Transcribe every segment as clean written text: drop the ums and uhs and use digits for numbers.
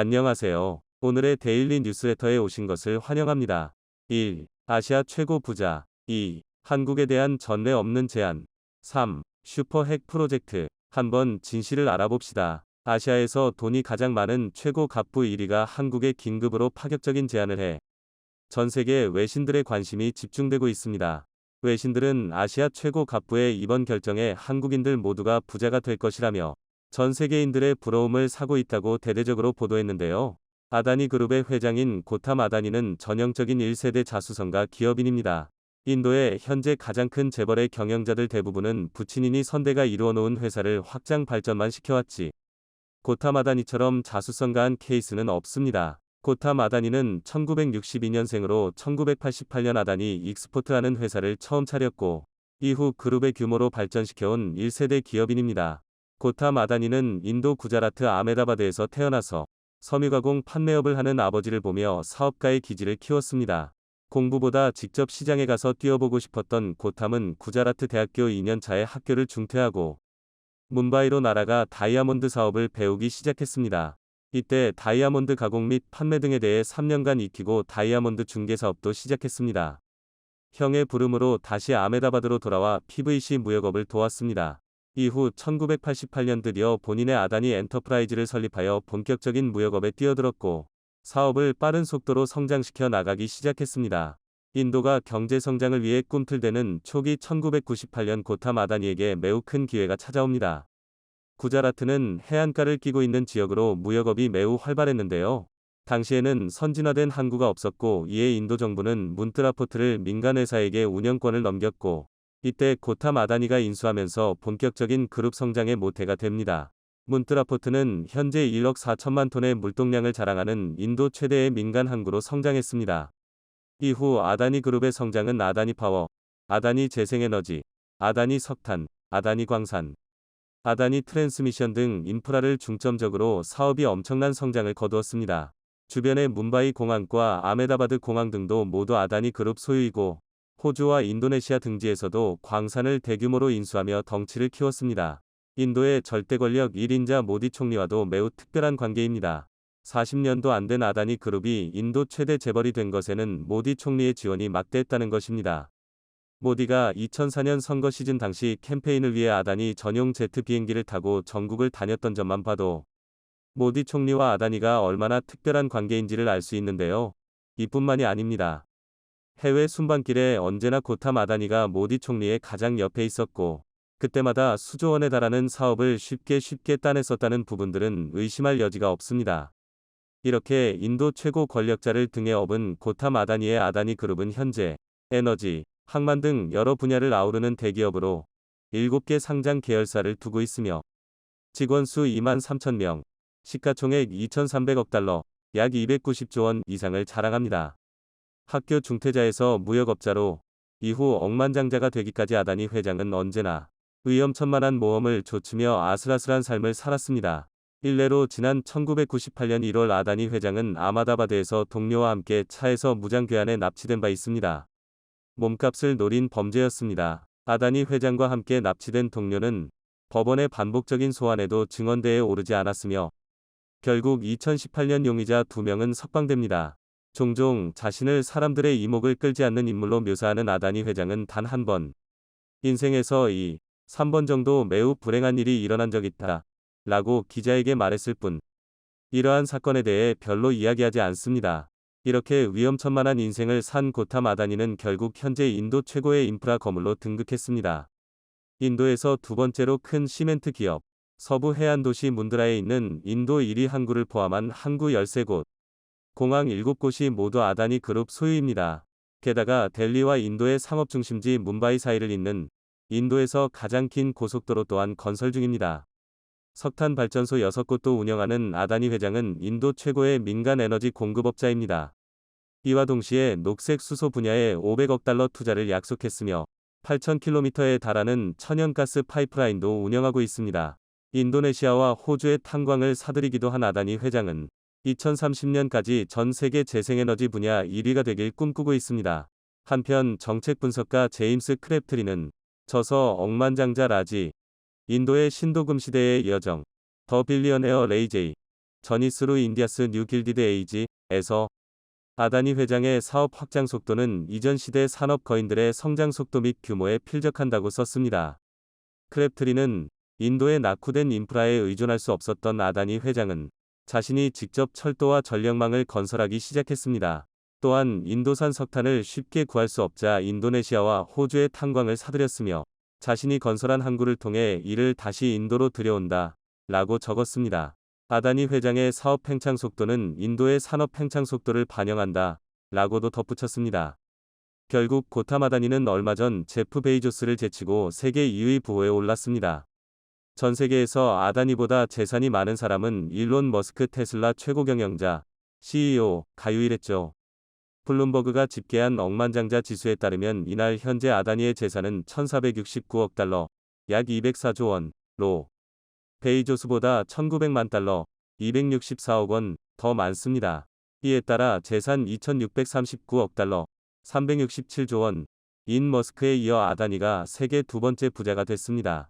안녕하세요. 오늘의 데일리 뉴스레터에 오신 것을 환영합니다. 1. 아시아 최고 부자. 2. 한국에 대한 전례 없는 제안. 3. 슈퍼핵 프로젝트. 한번 진실을 알아봅시다. 아시아에서 돈이 가장 많은 최고 갑부 1위가 한국에 긴급으로 파격적인 제안을 해 전 세계 외신들의 관심이 집중되고 있습니다. 외신들은 아시아 최고 갑부의 이번 결정에 한국인들 모두가 부자가 될 것이라며 전 세계인들의 부러움을 사고 있다고 대대적으로 보도했는데요. 아다니 그룹의 회장인 고탐 아다니는 전형적인 1세대 자수성가 기업인입니다. 인도의 현재 가장 큰 재벌의 경영자들 대부분은 부친인이 선대가 이루어 놓은 회사를 확장 발전만 시켜왔지. 고탐 아다니처럼 자수성가한 케이스는 없습니다. 고탐 아다니는 1962년생으로 1988년 아다니 익스포트라는 회사를 처음 차렸고 이후 그룹의 규모로 발전시켜온 1세대 기업인입니다. 고탐 아다니는 인도 구자라트 아메다바드에서 태어나서 섬유가공 판매업을 하는 아버지를 보며 사업가의 기질을 키웠습니다. 공부보다 직접 시장에 가서 뛰어보고 싶었던 고탐은 구자라트 대학교 2년차에 학교를 중퇴하고 뭄바이로 날아가 다이아몬드 사업을 배우기 시작했습니다. 이때 다이아몬드 가공 및 판매 등에 대해 3년간 익히고 다이아몬드 중개 사업도 시작했습니다. 형의 부름으로 다시 아메다바드로 돌아와 PVC 무역업을 도왔습니다. 이후 1988년 드디어 본인의 아다니 엔터프라이즈를 설립하여 본격적인 무역업에 뛰어들었고 사업을 빠른 속도로 성장시켜 나가기 시작했습니다. 인도가 경제 성장을 위해 꿈틀대는 초기 1998년 고탐 아다니에게 매우 큰 기회가 찾아옵니다. 구자라트는 해안가를 끼고 있는 지역으로 무역업이 매우 활발했는데요. 당시에는 선진화된 항구가 없었고 이에 인도 정부는 문트라 포트를 민간회사에게 운영권을 넘겼고 이때 고탐 아다니가 인수하면서 본격적인 그룹 성장의 모태가 됩니다. 문트라 포트는 현재 1억 4천만 톤의 물동량을 자랑하는 인도 최대의 민간 항구로 성장했습니다. 이후 아다니 그룹의 성장은 아다니 파워, 아다니 재생에너지, 아다니 석탄, 아다니 광산, 아다니 트랜스미션 등 인프라를 중점적으로 사업이 엄청난 성장을 거두었습니다. 주변의 뭄바이 공항과 아메다바드 공항 등도 모두 아다니 그룹 소유이고 호주와 인도네시아 등지에서도 광산을 대규모로 인수하며 덩치를 키웠습니다. 인도의 절대 권력 1인자 모디 총리와도 매우 특별한 관계입니다. 40년도 안 된 아다니 그룹이 인도 최대 재벌이 된 것에는 모디 총리의 지원이 막대했다는 것입니다. 모디가 2004년 선거 시즌 당시 캠페인을 위해 아다니 전용 제트 비행기를 타고 전국을 다녔던 점만 봐도 모디 총리와 아다니가 얼마나 특별한 관계인지를 알 수 있는데요. 이뿐만이 아닙니다. 해외 순방길에 언제나 고탐 아다니가 모디 총리의 가장 옆에 있었고 그때마다 수조 원에 달하는 사업을 쉽게 따냈었다는 부분들은 의심할 여지가 없습니다. 이렇게 인도 최고 권력자를 등에 업은 고탐 아다니의 아다니 그룹은 현재 에너지, 항만 등 여러 분야를 아우르는 대기업으로 7개 상장 계열사를 두고 있으며 직원 수 2만 3천 명, 시가총액 2,300억 달러, 약 290조 원 이상을 자랑합니다. 학교 중퇴자에서 무역업자로 이후 억만장자가 되기까지 아다니 회장은 언제나 위험천만한 모험을 좇으며 아슬아슬한 삶을 살았습니다. 일례로 지난 1998년 1월 아다니 회장은 아마다바드에서 동료와 함께 차에서 무장괴한에 납치된 바 있습니다. 몸값을 노린 범죄였습니다. 아다니 회장과 함께 납치된 동료는 법원의 반복적인 소환에도 증언대에 오르지 않았으며 결국 2018년 용의자 2명은 석방됩니다. 종종 자신을 사람들의 이목을 끌지 않는 인물로 묘사하는 아다니 회장은 단 한 번 인생에서 3번 정도 매우 불행한 일이 일어난 적 있다 라고 기자에게 말했을 뿐 이러한 사건에 대해 별로 이야기하지 않습니다. 이렇게 위험천만한 인생을 산 고탐 아다니는 결국 현재 인도 최고의 인프라 거물로 등극했습니다. 인도에서 두 번째로 큰 시멘트 기업, 서부 해안 도시 문드라에 있는 인도 1위 항구를 포함한 항구 13곳, 공항 7곳이 모두 아다니 그룹 소유입니다. 게다가 델리와 인도의 상업 중심지 뭄바이 사이를 잇는 인도에서 가장 긴 고속도로 또한 건설 중입니다. 석탄 발전소 6곳도 운영하는 아다니 회장은 인도 최고의 민간 에너지 공급업자입니다. 이와 동시에 녹색 수소 분야에 500억 달러 투자를 약속했으며 8,000km에 달하는 천연가스 파이프라인도 운영하고 있습니다. 인도네시아와 호주의 탄광을 사들이기도 한 아다니 회장은 2030년까지 전 세계 재생에너지 분야 1위가 되길 꿈꾸고 있습니다. 한편 정책 분석가 제임스 크랩트리는 저서 억만장자 라지, 인도의 신도금 시대의 여정, 더 빌리언에어 레이 제이, 저니스루 인디아스 뉴 길디드 에이지에서 아다니 회장의 사업 확장 속도는 이전 시대 산업 거인들의 성장 속도 및 규모에 필적한다고 썼습니다. 크랩트리는 인도의 낙후된 인프라에 의존할 수 없었던 아다니 회장은 자신이 직접 철도와 전력망을 건설하기 시작했습니다. 또한 인도산 석탄을 쉽게 구할 수 없자 인도네시아와 호주의 탄광을 사들였으며 자신이 건설한 항구를 통해 이를 다시 인도로 들여온다 라고 적었습니다. 아다니 회장의 사업 팽창 속도는 인도의 산업 팽창 속도를 반영한다 라고도 덧붙였습니다. 결국 고탐 아다니는 얼마 전 제프 베이조스를 제치고 세계 2위 부호에 올랐습니다. 전 세계에서 아다니보다 재산이 많은 사람은 일론 머스크 테슬라 최고 경영자, CEO가 유일했죠. 블룸버그가 집계한 억만장자 지수에 따르면 이날 현재 아다니의 재산은 1469억 달러, 약 204조 원로 베이조스보다 1900만 달러, 264억 원 더 많습니다. 이에 따라 재산 2639억 달러, 367조 원인 머스크에 이어 아다니가 세계 두 번째 부자가 됐습니다.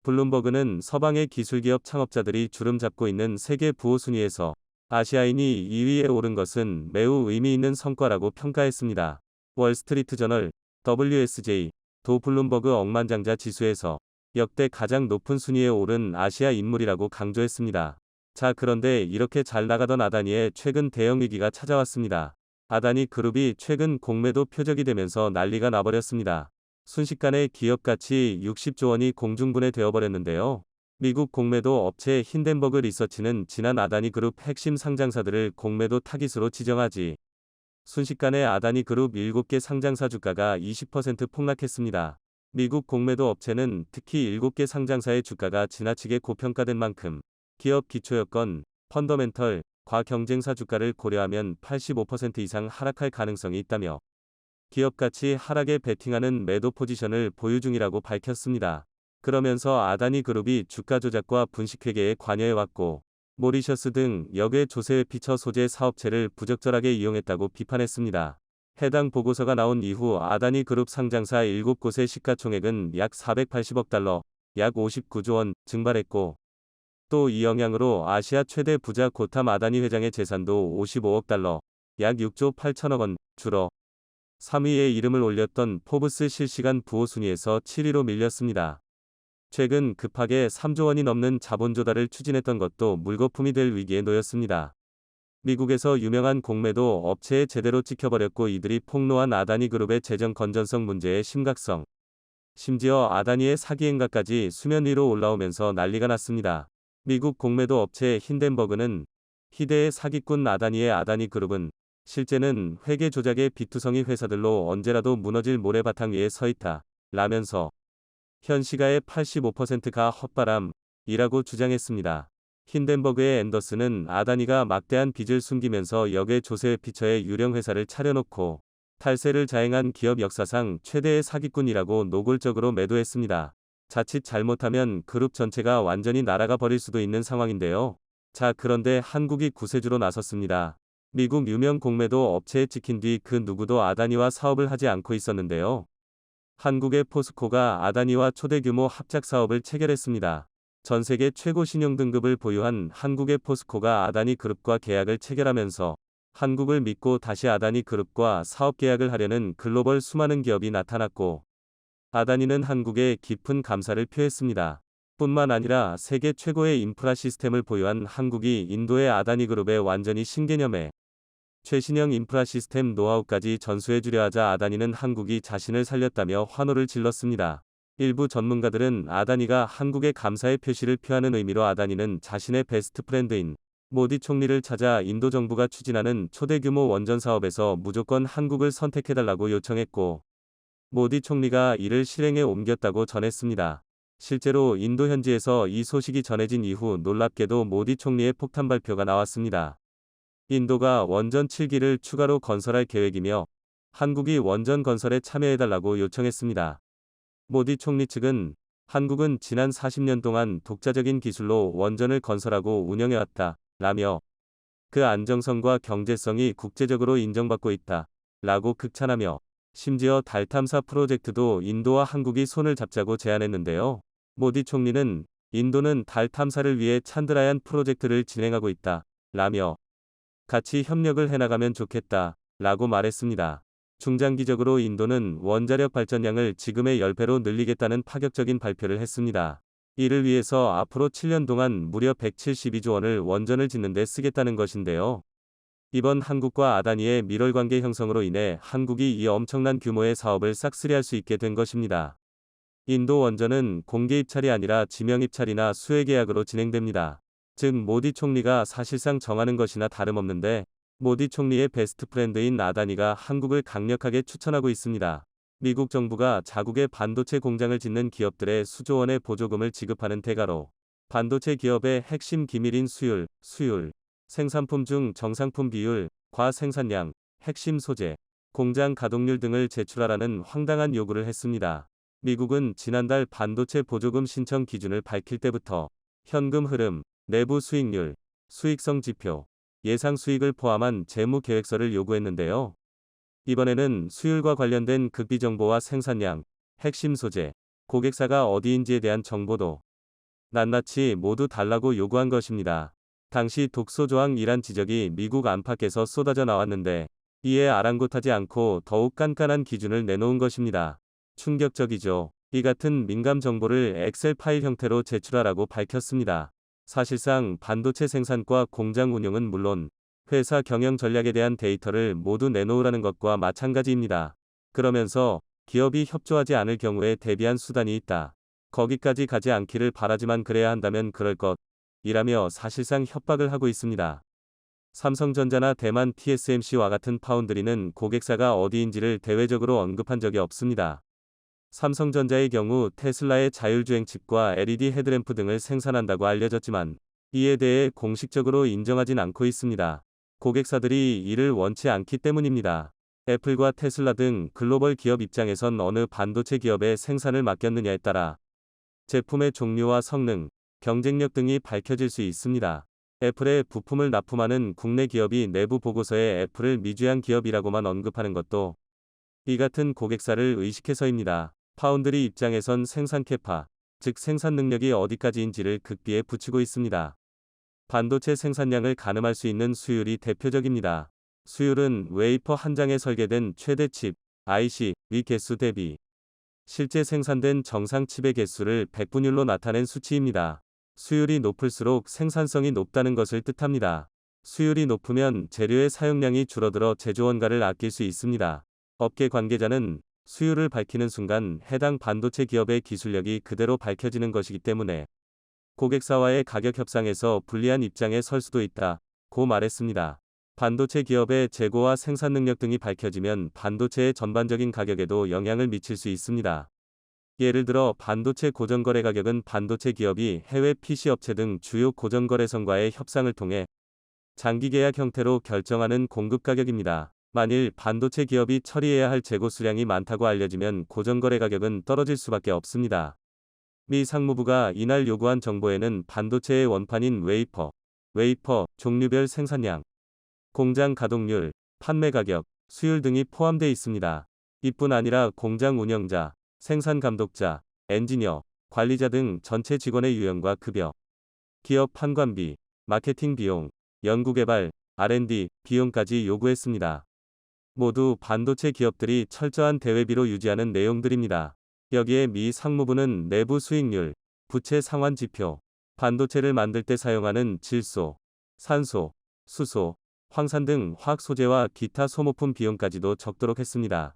블룸버그는 서방의 기술기업 창업자들이 주름 잡고 있는 세계 부호 순위에서 아시아인이 2위에 오른 것은 매우 의미 있는 성과라고 평가했습니다. 월스트리트 저널 WSJ 도 블룸버그 억만장자 지수에서 역대 가장 높은 순위에 오른 아시아 인물이라고 강조했습니다. 자, 그런데 이렇게 잘 나가던 아다니의 최근 대형 위기가 찾아왔습니다. 아다니 그룹이 최근 공매도 표적이 되면서 난리가 나버렸습니다. 순식간에 기업 가치 60조 원이 공중분해 되어버렸는데요. 미국 공매도 업체 힌덴버그 리서치는 지난 아다니 그룹 핵심 상장사들을 공매도 타깃으로 지정하지. 순식간에 아다니 그룹 7개 상장사 주가가 20% 폭락했습니다. 미국 공매도 업체는 특히 7개 상장사의 주가가 지나치게 고평가된 만큼 기업 기초여건, 펀더멘털, 과 경쟁사 주가를 고려하면 85% 이상 하락할 가능성이 있다며 기업 가치 하락에 베팅하는 매도 포지션을 보유 중이라고 밝혔습니다. 그러면서 아다니 그룹이 주가 조작과 분식회계에 관여해왔고 모리셔스 등 역외 조세에 피처 소재 사업체를 부적절하게 이용했다고 비판했습니다. 해당 보고서가 나온 이후 아다니 그룹 상장사 7곳의 시가총액은 약 480억 달러, 약 59조 원 증발했고 또 이 영향으로 아시아 최대 부자 고탐 아다니 회장의 재산도 55억 달러, 약 6조 8천억 원 줄어 3위에 이름을 올렸던 포브스 실시간 부호 순위에서 7위로 밀렸습니다. 최근 급하게 3조 원이 넘는 자본 조달을 추진했던 것도 물거품이 될 위기에 놓였습니다. 미국에서 유명한 공매도 업체에 제대로 찍혀버렸고 이들이 폭로한 아다니 그룹의 재정 건전성 문제의 심각성. 심지어 아다니의 사기 행각까지 수면 위로 올라오면서 난리가 났습니다. 미국 공매도 업체 힌덴버그는 희대의 사기꾼 아다니의 아다니 그룹은 실제는 회계 조작의 비투성이 회사들로 언제라도 무너질 모래바탕 위에 서 있다 라면서 현 시가의 85%가 헛바람이라고 주장했습니다. 힌덴버그의 앤더슨은 아다니가 막대한 빚을 숨기면서 역외 조세에 피처해 유령 회사를 차려놓고 탈세를 자행한 기업 역사상 최대의 사기꾼이라고 노골적으로 매도했습니다. 자칫 잘못하면 그룹 전체가 완전히 날아가 버릴 수도 있는 상황인데요. 자, 그런데 한국이 구세주로 나섰습니다. 미국 유명 공매도 업체에 찍힌 뒤 그 누구도 아다니와 사업을 하지 않고 있었는데요. 한국의 포스코가 아다니와 초대규모 합작 사업을 체결했습니다. 전 세계 최고 신용 등급을 보유한 한국의 포스코가 아다니 그룹과 계약을 체결하면서 한국을 믿고 다시 아다니 그룹과 사업 계약을 하려는 글로벌 수많은 기업이 나타났고 아다니는 한국에 깊은 감사를 표했습니다. 뿐만 아니라 세계 최고의 인프라 시스템을 보유한 한국이 인도의 아다니 그룹에 완전히 신개념의 최신형 인프라 시스템 노하우까지 전수해주려 하자 아다니는 한국이 자신을 살렸다며 환호를 질렀습니다. 일부 전문가들은 아다니가 한국에 감사의 표시를 표하는 의미로 아다니는 자신의 베스트 프렌드인 모디 총리를 찾아 인도 정부가 추진하는 초대규모 원전 사업에서 무조건 한국을 선택해달라고 요청했고 모디 총리가 이를 실행에 옮겼다고 전했습니다. 실제로 인도 현지에서 이 소식이 전해진 이후 놀랍게도 모디 총리의 폭탄 발표가 나왔습니다. 인도가 원전 7기를 추가로 건설할 계획이며 한국이 원전 건설에 참여해달라고 요청했습니다. 모디 총리 측은 한국은 지난 40년 동안 독자적인 기술로 원전을 건설하고 운영해왔다 라며 그 안정성과 경제성이 국제적으로 인정받고 있다 라고 극찬하며 심지어 달 탐사 프로젝트도 인도와 한국이 손을 잡자고 제안했는데요. 모디 총리는 인도는 달 탐사를 위해 찬드라얀 프로젝트를 진행하고 있다. 라며 같이 협력을 해나가면 좋겠다. 라고 말했습니다. 중장기적으로 인도는 원자력 발전량을 지금의 10배로 늘리겠다는 파격적인 발표를 했습니다. 이를 위해서 앞으로 7년 동안 무려 172조 원을 원전을 짓는 데 쓰겠다는 것인데요. 이번 한국과 아다니의 밀월 관계 형성으로 인해 한국이 이 엄청난 규모의 사업을 싹쓸이할 수 있게 된 것입니다. 인도 원전은 공개 입찰이 아니라 지명 입찰이나 수혜 계약으로 진행됩니다. 즉 모디 총리가 사실상 정하는 것이나 다름없는데 모디 총리의 베스트 프렌드인 아다니가 한국을 강력하게 추천하고 있습니다. 미국 정부가 자국의 반도체 공장을 짓는 기업들의 수조 원의 보조금을 지급하는 대가로 반도체 기업의 핵심 기밀인 수율, 생산품 중 정상품 비율, 과생산량, 핵심 소재, 공장 가동률 등을 제출하라는 황당한 요구를 했습니다. 미국은 지난달 반도체 보조금 신청 기준을 밝힐 때부터 현금 흐름, 내부 수익률, 수익성 지표, 예상 수익을 포함한 재무 계획서를 요구했는데요. 이번에는 수율과 관련된 극비 정보와 생산량, 핵심 소재, 고객사가 어디인지에 대한 정보도 낱낱이 모두 달라고 요구한 것입니다. 당시 독소 조항이란 지적이 미국 안팎에서 쏟아져 나왔는데 이에 아랑곳하지 않고 더욱 깐깐한 기준을 내놓은 것입니다. 충격적이죠. 이 같은 민감 정보를 엑셀 파일 형태로 제출하라고 밝혔습니다. 사실상 반도체 생산과 공장 운영은 물론 회사 경영 전략에 대한 데이터를 모두 내놓으라는 것과 마찬가지입니다. 그러면서 기업이 협조하지 않을 경우에 대비한 수단이 있다. 거기까지 가지 않기를 바라지만 그래야 한다면 그럴 것. 이라며 사실상 협박을 하고 있습니다. 삼성전자나 대만 TSMC와 같은 파운드리는 고객사가 어디인지를 대외적으로 언급한 적이 없습니다. 삼성전자의 경우 테슬라의 자율주행 칩과 LED 헤드램프 등을 생산한다고 알려졌지만 이에 대해 공식적으로 인정하진 않고 있습니다. 고객사들이 이를 원치 않기 때문입니다. 애플과 테슬라 등 글로벌 기업 입장에선 어느 반도체 기업에 생산을 맡겼느냐에 따라 제품의 종류와 성능, 경쟁력 등이 밝혀질 수 있습니다. 애플에 부품을 납품하는 국내 기업이 내부 보고서에 애플을 미주양 기업이라고만 언급하는 것도 이 같은 고객사를 의식해서입니다. 파운드리 입장에선 생산 캐파, 즉 생산 능력이 어디까지인지를 극비에 붙이고 있습니다. 반도체 생산량을 가늠할 수 있는 수율이 대표적입니다. 수율은 웨이퍼 한 장에 설계된 최대 칩, IC, 위 개수 대비 실제 생산된 정상 칩의 개수를 백분율로 나타낸 수치입니다. 수율이 높을수록 생산성이 높다는 것을 뜻합니다. 수율이 높으면 재료의 사용량이 줄어들어 제조원가를 아낄 수 있습니다. 업계 관계자는 수율을 밝히는 순간 해당 반도체 기업의 기술력이 그대로 밝혀지는 것이기 때문에 고객사와의 가격 협상에서 불리한 입장에 설 수도 있다고 말했습니다. 반도체 기업의 재고와 생산 능력 등이 밝혀지면 반도체의 전반적인 가격에도 영향을 미칠 수 있습니다. 예를 들어 반도체 고정거래 가격은 반도체 기업이 해외 PC 업체 등 주요 고정거래선과의 협상을 통해 장기 계약 형태로 결정하는 공급 가격입니다. 만일 반도체 기업이 처리해야 할 재고 수량이 많다고 알려지면 고정거래 가격은 떨어질 수밖에 없습니다. 미 상무부가 이날 요구한 정보에는 반도체의 원판인 웨이퍼, 종류별 생산량, 공장 가동률, 판매 가격, 수율 등이 포함되어 있습니다. 이뿐 아니라 공장 운영자, 생산 감독자, 엔지니어, 관리자 등 전체 직원의 유연과 급여, 기업 판관비, 마케팅 비용, 연구개발, R&D 비용까지 요구했습니다. 모두 반도체 기업들이 철저한 대외비로 유지하는 내용들입니다. 여기에 미 상무부는 내부 수익률, 부채 상환 지표, 반도체를 만들 때 사용하는 질소, 산소, 수소, 황산 등 화학 소재와 기타 소모품 비용까지도 적도록 했습니다.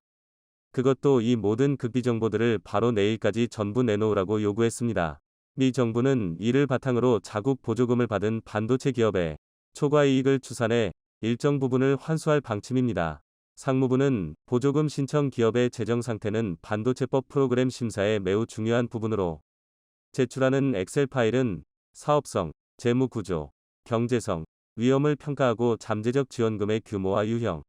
그것도 이 모든 극비 정보들을 바로 내일까지 전부 내놓으라고 요구했습니다. 미 정부는 이를 바탕으로 자국 보조금을 받은 반도체 기업에 초과 이익을 추산해 일정 부분을 환수할 방침입니다. 상무부는 보조금 신청 기업의 재정 상태는 반도체법 프로그램 심사에 매우 중요한 부분으로 제출하는 엑셀 파일은 사업성, 재무 구조, 경제성, 위험을 평가하고 잠재적 지원금의 규모와 유형,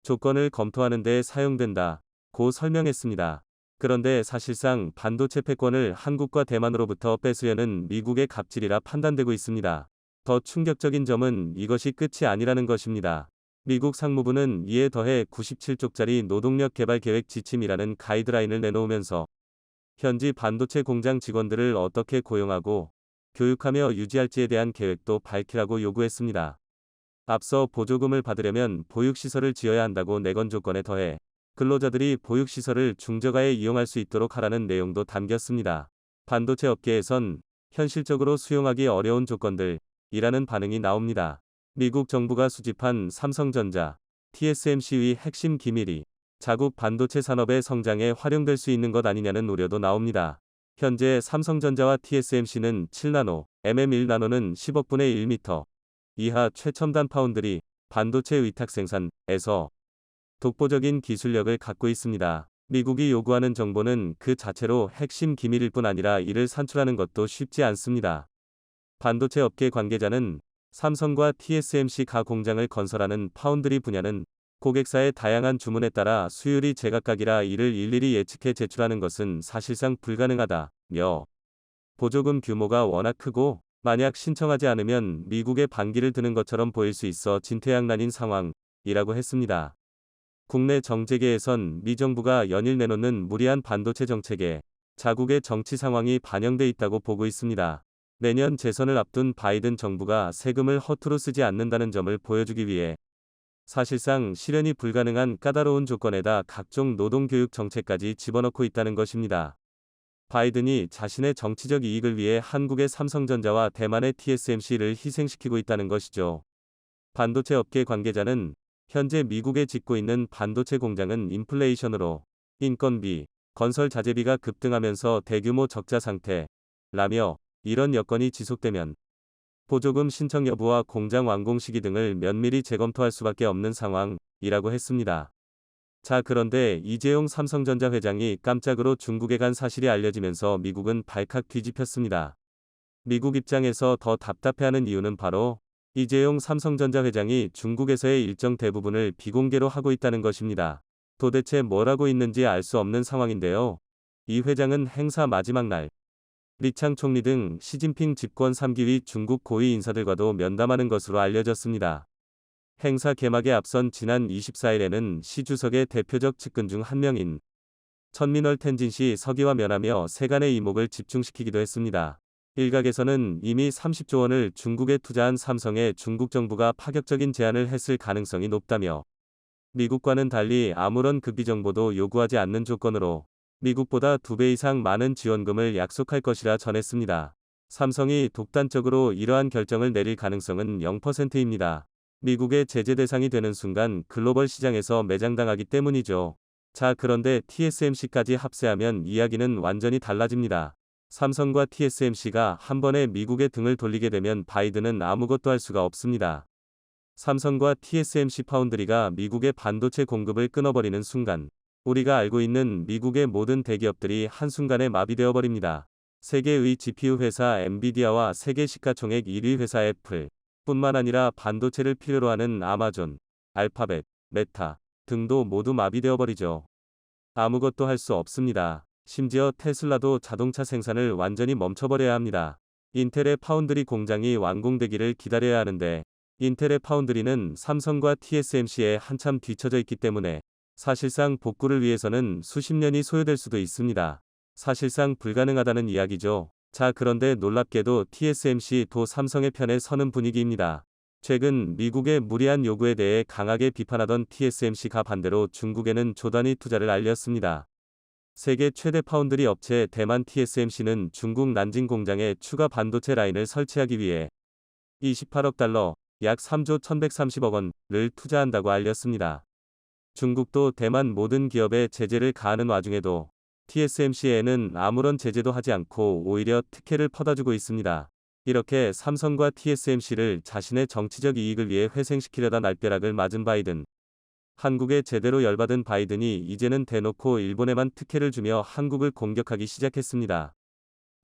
조건을 검토하는 데 사용된다고 설명했습니다. 그런데 사실상 반도체 패권을 한국과 대만으로부터 뺏으려는 미국의 갑질이라 판단되고 있습니다. 더 충격적인 점은 이것이 끝이 아니라는 것입니다. 미국 상무부는 이에 더해 97쪽짜리 노동력 개발 계획 지침이라는 가이드라인을 내놓으면서 현지 반도체 공장 직원들을 어떻게 고용하고 교육하며 유지할지에 대한 계획도 밝히라고 요구했습니다. 앞서 보조금을 받으려면 보육시설을 지어야 한다고 내건 조건에 더해 근로자들이 보육시설을 중저가에 이용할 수 있도록 하라는 내용도 담겼습니다. 반도체 업계에선 현실적으로 수용하기 어려운 조건들이라는 반응이 나옵니다. 미국 정부가 수집한 삼성전자, TSMC의 핵심 기밀이 자국 반도체 산업의 성장에 활용될 수 있는 것 아니냐는 우려도 나옵니다. 현재 삼성전자와 TSMC는 7나노, MM1나노는 10억분의 1m 이하 최첨단 파운드리 반도체 위탁 생산에서 독보적인 기술력을 갖고 있습니다. 미국이 요구하는 정보는 그 자체로 핵심 기밀일 뿐 아니라 이를 산출하는 것도 쉽지 않습니다. 반도체 업계 관계자는 삼성과 TSMC 가 공장을 건설하는 파운드리 분야는 고객사의 다양한 주문에 따라 수율이 제각각이라 이를 일일이 예측해 제출하는 것은 사실상 불가능하다며 보조금 규모가 워낙 크고 만약 신청하지 않으면 미국에 반기를 드는 것처럼 보일 수 있어 진퇴양난인 상황이라고 했습니다. 국내 정재계에선 미 정부가 연일 내놓는 무리한 반도체 정책에 자국의 정치 상황이 반영돼 있다고 보고 있습니다. 내년 재선을 앞둔 바이든 정부가 세금을 허투루 쓰지 않는다는 점을 보여주기 위해 사실상 실현이 불가능한 까다로운 조건에다 각종 노동교육 정책까지 집어넣고 있다는 것입니다. 바이든이 자신의 정치적 이익을 위해 한국의 삼성전자와 대만의 TSMC를 희생시키고 있다는 것이죠. 반도체 업계 관계자는 현재 미국에 짓고 있는 반도체 공장은 인플레이션으로 인건비, 건설 자재비가 급등하면서 대규모 적자 상태라며 이런 여건이 지속되면 보조금 신청 여부와 공장 완공 시기 등을 면밀히 재검토할 수밖에 없는 상황이라고 했습니다. 자, 그런데 이재용 삼성전자 회장이 깜짝으로 중국에 간 사실이 알려지면서 미국은 발칵 뒤집혔습니다. 미국 입장에서 더 답답해하는 이유는 바로 이재용 삼성전자 회장이 중국에서의 일정 대부분을 비공개로 하고 있다는 것입니다. 도대체 뭘 하고 있는지 알 수 없는 상황인데요. 이 회장은 행사 마지막 날 리창 총리 등 시진핑 집권 3기위 중국 고위 인사들과도 면담하는 것으로 알려졌습니다. 행사 개막에 앞선 지난 24일에는 시 주석의 대표적 측근 중 한 명인 천민월 텐진시 서기와 면하며 세간의 이목을 집중시키기도 했습니다. 일각에서는 이미 30조 원을 중국에 투자한 삼성에 중국 정부가 파격적인 제안을 했을 가능성이 높다며 미국과는 달리 아무런 극비 정보도 요구하지 않는 조건으로 미국보다 2배 이상 많은 지원금을 약속할 것이라 전했습니다. 삼성이 독단적으로 이러한 결정을 내릴 가능성은 0%입니다. 미국의 제재 대상이 되는 순간 글로벌 시장에서 매장당하기 때문이죠. 자, 그런데 TSMC까지 합세하면 이야기는 완전히 달라집니다. 삼성과 TSMC가 한 번에 미국에 등을 돌리게 되면 바이든은 아무것도 할 수가 없습니다. 삼성과 TSMC 파운드리가 미국의 반도체 공급을 끊어버리는 순간 우리가 알고 있는 미국의 모든 대기업들이 한순간에 마비되어 버립니다. 세계의 GPU 회사 엔비디아와 세계 시가총액 1위 회사 애플 뿐만 아니라 반도체를 필요로 하는 아마존, 알파벳, 메타 등도 모두 마비되어 버리죠. 아무것도 할 수 없습니다. 심지어 테슬라도 자동차 생산을 완전히 멈춰버려야 합니다. 인텔의 파운드리 공장이 완공되기를 기다려야 하는데 인텔의 파운드리는 삼성과 TSMC에 한참 뒤처져 있기 때문에 사실상 복구를 위해서는 수십 년이 소요될 수도 있습니다. 사실상 불가능하다는 이야기죠. 자, 그런데 놀랍게도 TSMC도 삼성의 편에 서는 분위기입니다. 최근 미국의 무리한 요구에 대해 강하게 비판하던 TSMC가 반대로 중국에는 조단위 투자를 알렸습니다. 세계 최대 파운드리 업체 대만 TSMC는 중국 난징 공장에 추가 반도체 라인을 설치하기 위해 28억 달러, 약 3조 1130억 원을 투자한다고 알렸습니다. 중국도 대만 모든 기업에 제재를 가하는 와중에도 TSMC에는 아무런 제재도 하지 않고 오히려 특혜를 퍼다주고 있습니다. 이렇게 삼성과 TSMC를 자신의 정치적 이익을 위해 회생시키려다 날벼락을 맞은 바이든. 한국에 제대로 열받은 바이든이 이제는 대놓고 일본에만 특혜를 주며 한국을 공격하기 시작했습니다.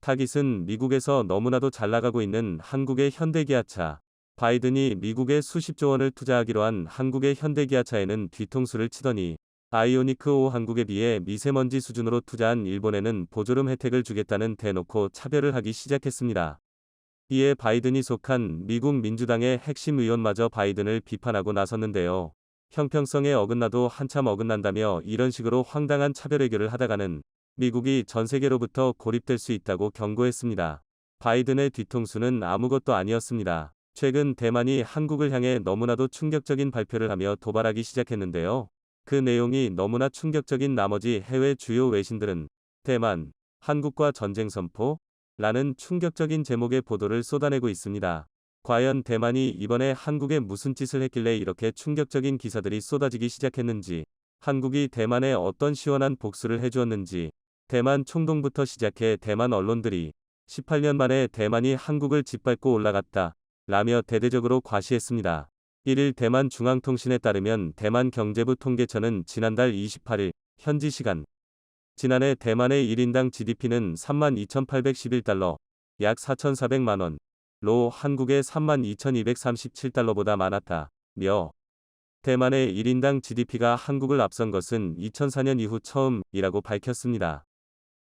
타깃은 미국에서 너무나도 잘 나가고 있는 한국의 현대기아차. 바이든이 미국에 수십조 원을 투자하기로 한 한국의 현대기아차에는 뒤통수를 치더니 아이오니크 5 한국에 비해 미세먼지 수준으로 투자한 일본에는 보조금 혜택을 주겠다는 대놓고 차별을 하기 시작했습니다. 이에 바이든이 속한 미국 민주당의 핵심 의원마저 바이든을 비판하고 나섰는데요. 형평성에 어긋나도 한참 어긋난다며 이런 식으로 황당한 차별외교를 하다가는 미국이 전 세계로부터 고립될 수 있다고 경고했습니다. 바이든의 뒤통수는 아무것도 아니었습니다. 최근 대만이 한국을 향해 너무나도 충격적인 발표를 하며 도발하기 시작했는데요. 그 내용이 너무나 충격적인 나머지 해외 주요 외신들은 대만, 한국과 전쟁 선포? 라는 충격적인 제목의 보도를 쏟아내고 있습니다. 과연 대만이 이번에 한국에 무슨 짓을 했길래 이렇게 충격적인 기사들이 쏟아지기 시작했는지, 한국이 대만에 어떤 시원한 복수를 해주었는지, 대만 총동부터 시작해 대만 언론들이 18년 만에 대만이 한국을 짓밟고 올라갔다 라며 대대적으로 과시했습니다. 1일 대만 중앙통신에 따르면 대만 경제부 통계처는 지난달 28일 현지 시간 지난해 대만의 1인당 GDP는 32,811달러, 약 4,400만 원로 한국의 32,237달러보다 많았다며 대만의 1인당 GDP가 한국을 앞선 것은 2004년 이후 처음이라고 밝혔습니다.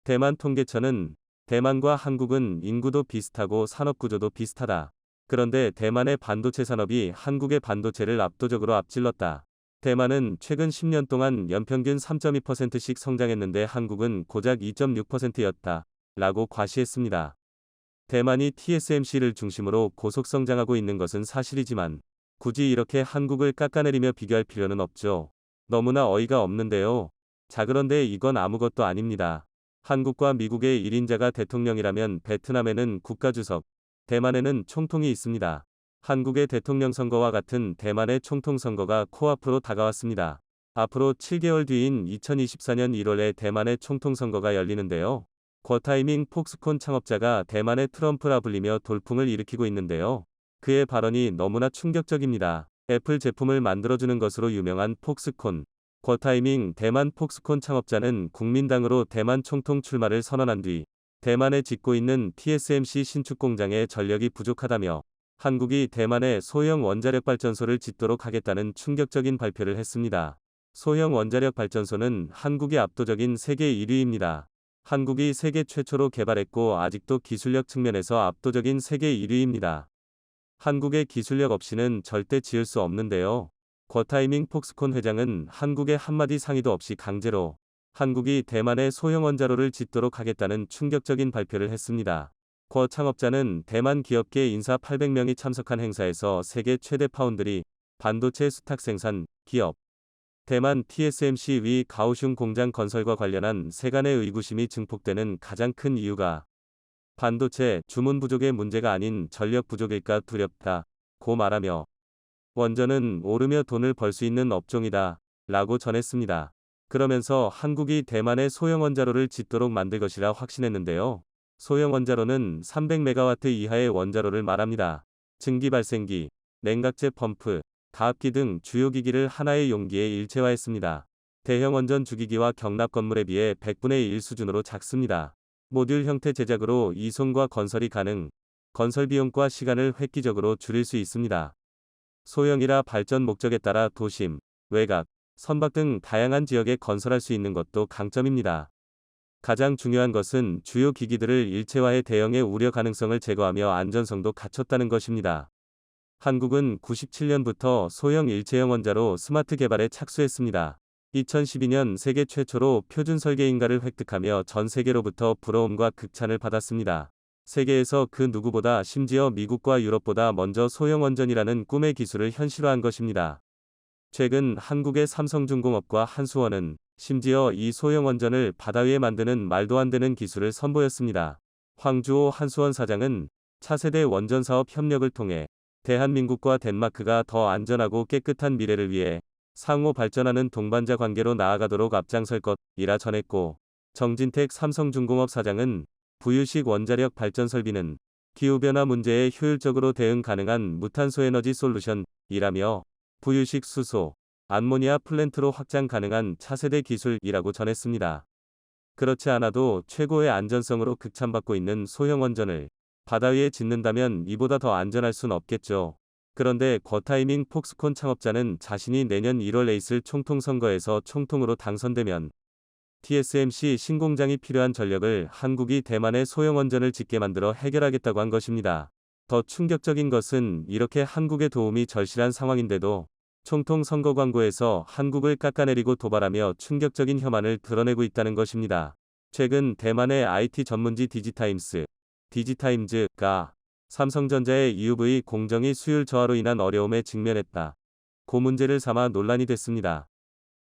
대만 통계처는 대만과 한국은 인구도 비슷하고 산업구조도 비슷하다. 그런데 대만의 반도체 산업이 한국의 반도체를 압도적으로 앞질렀다. 대만은 최근 10년 동안 연평균 3.2%씩 성장했는데 한국은 고작 2.6%였다. 라고 과시했습니다. 대만이 TSMC를 중심으로 고속 성장하고 있는 것은 사실이지만 굳이 이렇게 한국을 깎아내리며 비교할 필요는 없죠. 너무나 어이가 없는데요. 자, 그런데 이건 아무것도 아닙니다. 한국과 미국의 1인자가 대통령이라면 베트남에는 국가주석, 대만에는 총통이 있습니다. 한국의 대통령 선거와 같은 대만의 총통 선거가 코앞으로 다가왔습니다. 앞으로 7개월 뒤인 2024년 1월에 대만의 총통 선거가 열리는데요. 궈타이밍 폭스콘 창업자가 대만의 트럼프라 불리며 돌풍을 일으키고 있는데요. 그의 발언이 너무나 충격적입니다. 애플 제품을 만들어주는 것으로 유명한 폭스콘. 궈타이밍 대만 폭스콘 창업자는 국민당으로 대만 총통 출마를 선언한 뒤 대만에 짓고 있는 TSMC 신축 공장에 전력이 부족하다며 한국이 대만에 소형 원자력 발전소를 짓도록 하겠다는 충격적인 발표를 했습니다. 소형 원자력 발전소는 한국이 압도적인 세계 1위입니다. 한국이 세계 최초로 개발했고 아직도 기술력 측면에서 압도적인 세계 1위입니다. 한국의 기술력 없이는 절대 지을 수 없는데요. 궈타이밍 폭스콘 회장은 한국의 한마디 상의도 없이 강제로 한국이 대만에 소형 원자로를 짓도록 하겠다는 충격적인 발표를 했습니다. 궈 창업자는 대만 기업계 인사 800명이 참석한 행사에서 세계 최대 파운드리, 반도체 수탁 생산, 기업, 대만 TSMC 위 가오슝 공장 건설과 관련한 세간의 의구심이 증폭되는 가장 큰 이유가 반도체 주문 부족의 문제가 아닌 전력 부족일까 두렵다고 말하며 원전은 오르며 돈을 벌 수 있는 업종이다 라고 전했습니다. 그러면서 한국이 대만의 소형 원자로를 짓도록 만들 것이라 확신했는데요. 소형 원자로는 300메가와트 이하의 원자로를 말합니다. 증기 발생기, 냉각제 펌프, 가압기 등 주요 기기를 하나의 용기에 일체화했습니다. 대형 원전 주기기와 경납 건물에 비해 100분의 1 수준으로 작습니다. 모듈 형태 제작으로 이송과 건설이 가능, 건설 비용과 시간을 획기적으로 줄일 수 있습니다. 소형이라 발전 목적에 따라 도심, 외곽, 선박 등 다양한 지역에 건설할 수 있는 것도 강점입니다. 가장 중요한 것은 주요 기기들을 일체화해 대형의 우려 가능성을 제거하며 안전성도 갖췄다는 것입니다. 한국은 97년부터 소형 일체형 원자로 스마트 개발에 착수했습니다. 2012년 세계 최초로 표준 설계 인가를 획득하며 전 세계로부터 부러움과 극찬을 받았습니다. 세계에서 그 누구보다 심지어 미국과 유럽보다 먼저 소형 원전이라는 꿈의 기술을 현실화한 것입니다. 최근 한국의 삼성중공업과 한수원은 심지어 이 소형 원전을 바다 위에 만드는 말도 안 되는 기술을 선보였습니다. 황주호 한수원 사장은 차세대 원전 사업 협력을 통해 대한민국과 덴마크가 더 안전하고 깨끗한 미래를 위해 상호 발전하는 동반자 관계로 나아가도록 앞장설 것이라 전했고, 정진택 삼성중공업 사장은 부유식 원자력 발전 설비는 기후변화 문제에 효율적으로 대응 가능한 무탄소 에너지 솔루션이라며 부유식 수소, 암모니아 플랜트로 확장 가능한 차세대 기술이라고 전했습니다. 그렇지 않아도 최고의 안전성으로 극찬받고 있는 소형 원전을 바다 위에 짓는다면 이보다 더 안전할 순 없겠죠. 그런데 궈타이밍 폭스콘 창업자는 자신이 내년 1월에 있을 총통 선거에서 총통으로 당선되면 TSMC 신공장이 필요한 전력을 한국이 대만의 소형 원전을 짓게 만들어 해결하겠다고 한 것입니다. 더 충격적인 것은 이렇게 한국의 도움이 절실한 상황인데도 총통 선거 광고에서 한국을 깎아내리고 도발하며 충격적인 혐한을 드러내고 있다는 것입니다. 최근 대만의 IT 전문지 디지타임즈가 삼성전자의 EUV 공정위 수율 저하로 인한 어려움에 직면했다. 고 문제를 삼아 논란이 됐습니다.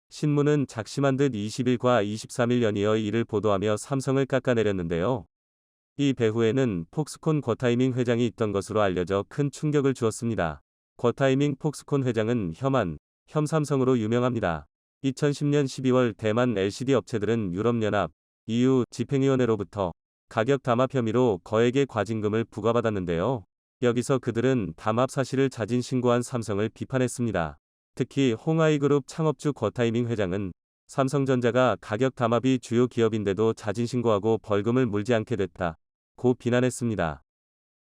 신문은 작심한 듯 20일과 23일 연이어 이를 보도하며 삼성을 깎아내렸는데요. 이 배후에는 폭스콘 궈타이밍 회장이 있던 것으로 알려져 큰 충격을 주었습니다. 궈타이밍 폭스콘 회장은 혐삼성으로 유명합니다. 2010년 12월 대만 LCD 업체들은 유럽연합 EU 집행위원회로부터 가격 담합 혐의로 거액의 과징금을 부과받았는데요. 여기서 그들은 담합 사실을 자진 신고한 삼성을 비판했습니다. 특히 홍하이그룹 창업주 궈타이밍 회장은 삼성전자가 가격 담합이 주요 기업인데도 자진 신고하고 벌금을 물지 않게 됐다고 비난했습니다.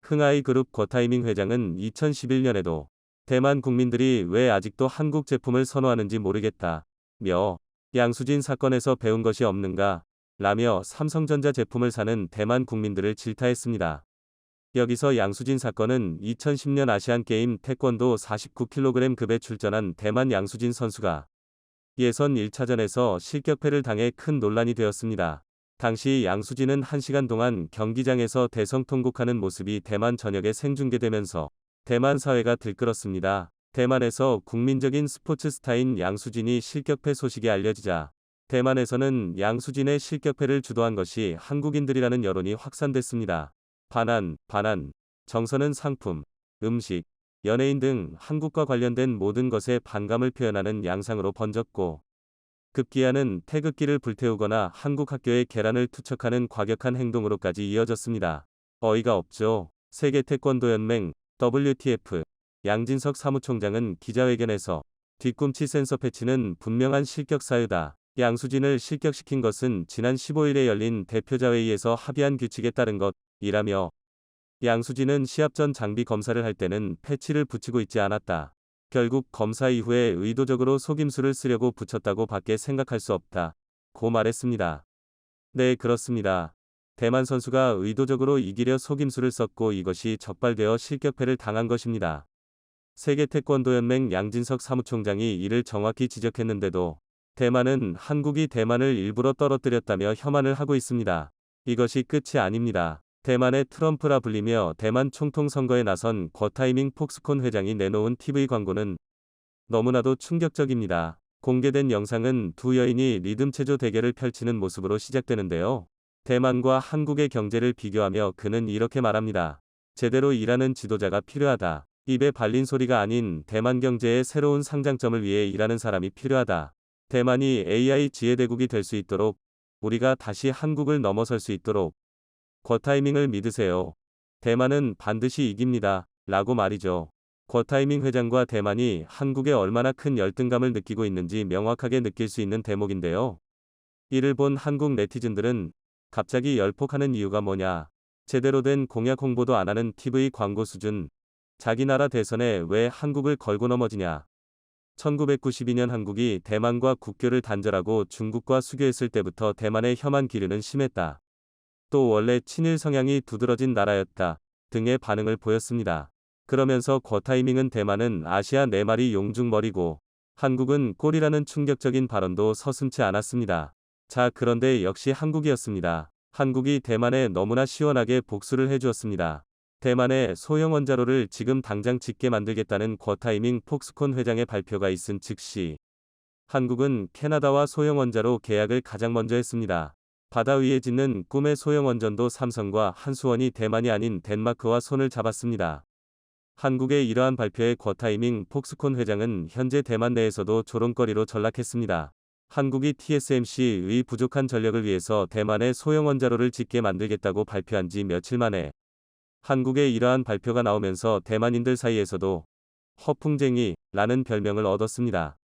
흥하이그룹 궈타이밍 회장은 2011년에도 대만 국민들이 왜 아직도 한국 제품을 선호하는지 모르겠다며 양수진 사건에서 배운 것이 없는가 라며 삼성전자 제품을 사는 대만 국민들을 질타했습니다. 여기서 양수진 사건은 2010년 아시안게임 태권도 49kg 급에 출전한 대만 양수진 선수가 예선 1차전에서 실격패를 당해 큰 논란이 되었습니다. 당시 양수진은 1시간 동안 경기장에서 대성통곡하는 모습이 대만 전역에 생중계되면서 대만 사회가 들끓었습니다. 대만에서 국민적인 스포츠 스타인 양수진이 실격패 소식이 알려지자 대만에서는 양수진의 실격패를 주도한 것이 한국인들이라는 여론이 확산됐습니다. 반한, 정서는 상품, 음식, 연예인 등 한국과 관련된 모든 것에 반감을 표현하는 양상으로 번졌고 급기야는 태극기를 불태우거나 한국 학교의 계란을 투척하는 과격한 행동으로까지 이어졌습니다. 어이가 없죠. 세계 태권도연맹 WTF 양진석 사무총장은 기자회견에서 뒤꿈치 센서 패치는 분명한 실격 사유다. 양수진을 실격시킨 것은 지난 15일에 열린 대표자회의에서 합의한 규칙에 따른 것이라며 양수진은 시합 전 장비 검사를 할 때는 패치를 붙이고 있지 않았다. 결국 검사 이후에 의도적으로 속임수를 쓰려고 붙였다고 밖에 생각할 수 없다고 말했습니다. 네, 그렇습니다. 대만 선수가 의도적으로 이기려 속임수를 썼고 이것이 적발되어 실격패를 당한 것입니다. 세계 태권도연맹 양진석 사무총장이 이를 정확히 지적했는데도 대만은 한국이 대만을 일부러 떨어뜨렸다며 혐한을 하고 있습니다. 이것이 끝이 아닙니다. 대만의 트럼프라 불리며 대만 총통 선거에 나선 궈타이밍 폭스콘 회장이 내놓은 TV 광고는 너무나도 충격적입니다. 공개된 영상은 두 여인이 리듬 체조 대결을 펼치는 모습으로 시작되는데요. 대만과 한국의 경제를 비교하며 그는 이렇게 말합니다. 제대로 일하는 지도자가 필요하다. 입에 발린 소리가 아닌 대만 경제의 새로운 상장점을 위해 일하는 사람이 필요하다. 대만이 AI 지혜대국이 될 수 있도록 우리가 다시 한국을 넘어설 수 있도록 궈타이밍을 믿으세요. 대만은 반드시 이깁니다. 라고 말이죠. 궈타이밍 회장과 대만이 한국에 얼마나 큰 열등감을 느끼고 있는지 명확하게 느낄 수 있는 대목인데요. 이를 본 한국 네티즌들은 갑자기 열폭하는 이유가 뭐냐. 제대로 된 공약 홍보도 안 하는 TV 광고 수준. 자기 나라 대선에 왜 한국을 걸고 넘어지냐. 1992년 한국이 대만과 국교를 단절하고 중국과 수교했을 때부터 대만의 혐한 기류는 심했다. 또 원래 친일 성향이 두드러진 나라였다 등의 반응을 보였습니다. 그러면서 궈타이밍은 대만은 아시아 4마리 용중머리고 한국은 꼴이라는 충격적인 발언도 서슴지 않았습니다. 자, 그런데 역시 한국이었습니다. 한국이 대만에 너무나 시원하게 복수를 해주었습니다. 대만의 소형 원자로를 지금 당장 짓게 만들겠다는 궈타이밍 폭스콘 회장의 발표가 있은 즉시 한국은 캐나다와 소형 원자로 계약을 가장 먼저 했습니다. 바다 위에 짓는 꿈의 소형 원전도 삼성과 한수원이 대만이 아닌 덴마크와 손을 잡았습니다. 한국의 이러한 발표에 궈타이밍 폭스콘 회장은 현재 대만 내에서도 조롱거리로 전락했습니다. 한국이 TSMC의 부족한 전력을 위해서 대만의 소형 원자로를 짓게 만들겠다고 발표한 지 며칠 만에 한국의 이러한 발표가 나오면서 대만인들 사이에서도 허풍쟁이라는 별명을 얻었습니다.